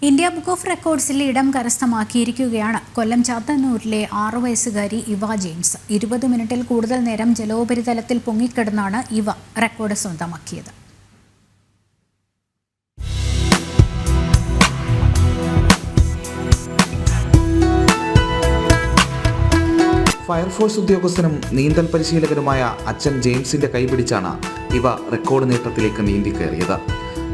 India book of റെക്കോർഡ്സിൽ ഇടം കരസ്ഥമാക്കിയിരിക്കുകയാണ് കൊല്ലം ചാത്തന്നൂരിലെ 6 വയസ്സുകാരി ഇവ ജെയിംസ്. 20 മിനിറ്റിൽ കൂടുതൽ നേരം ജലോപരിതലത്തിൽ പൊങ്ങിക്കിടന്നാണ് ഇവ റെക്കോർഡ് സ്വന്തമാക്കിയത്. ഫയർഫോഴ്സ് ഉദ്യോഗസ്ഥനും നീന്തൽ പരിശീലകനുമായ അച്ഛൻ ജെയിംസിന്റെ കൈപിടിച്ചാണ് ഇവ റെക്കോർഡ് നേട്ടത്തിലേക്ക് നീന്തി കയറിയത്.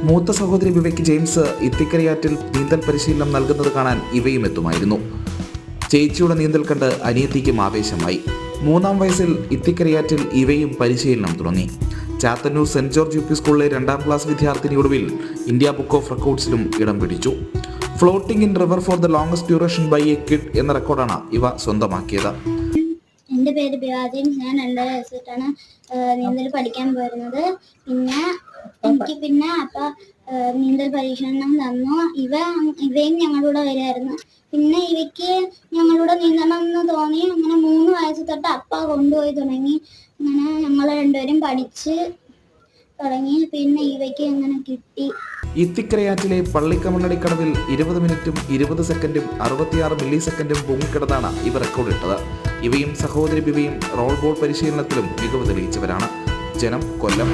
മൂത്ത സഹോദരി വിവയ്ക്ക് ജെയിംസ് ഇത്തിക്കരയാറ്റിൽ നീന്തൽ പരിശീലനം നൽകുന്നത് കാണാൻ ഇവയും എത്തുമായിരുന്നു. ചേച്ചിയുടെ നീന്തൽ കണ്ട് അനിയത്തിക്കും ആവേശമായി. 3-ാം വയസ്സിൽ ഇത്തിക്കരയാറ്റിൽ ഇവയും പരിശീലനം തുടങ്ങി. Chathannoor saint George UP. സ്കൂളിലെ 2-ാം ക്ലാസ് വിദ്യാർത്ഥിനി ഒടുവിൽ ഇന്ത്യ ബുക്ക് ഓഫ് റെക്കോർഡ്സിലും ഇടം പിടിച്ചു. Floating in river for the longest duration by a kid എന്ന റെക്കോർഡാണ് ഇവ സ്വന്തമാക്കിയത്. എൻ്റെ പേര് ബിവാ ജെയിംസ്. ഞാൻ 2 വയസ്സിട്ടാണ് നീന്തൽ പഠിക്കാൻ പോയിരുന്നത്. എനിക്ക് അപ്പം നീന്തൽ പരിശീലനം തന്നു. ഇവയും ഞങ്ങളുടെ വരുമായിരുന്നു. പിന്നെ ഇവയ്ക്ക് ഞങ്ങളുടെ നീന്തണം എന്ന് തോന്നി. അങ്ങനെ 3 വയസ്സ് തൊട്ട് അപ്പ കൊണ്ടുപോയി തുടങ്ങി. അങ്ങനെ ഞങ്ങൾ രണ്ടുപേരും പഠിച്ച് തുടങ്ങി. പിന്നെ ഇവയ്ക്ക് അങ്ങനെ കിട്ടി. ഇത്തിക്കരയാറ്റിലെ പള്ളിക്കമണ്ണടിക്കടവിൽ 20 മിനിറ്റും 20 സെക്കൻഡും 66 മില്ലി സെക്കൻഡും പൊങ്ങിക്കിടന്നാണ് ഇവ റെക്കോർഡിട്ടത്. ഇവയും സഹോദരി ബിവയും റോൾ ബോൾ പരിശീലനത്തിലും മികവ് തെളിയിച്ചവരാണ്. ജനം, കൊല്ലം.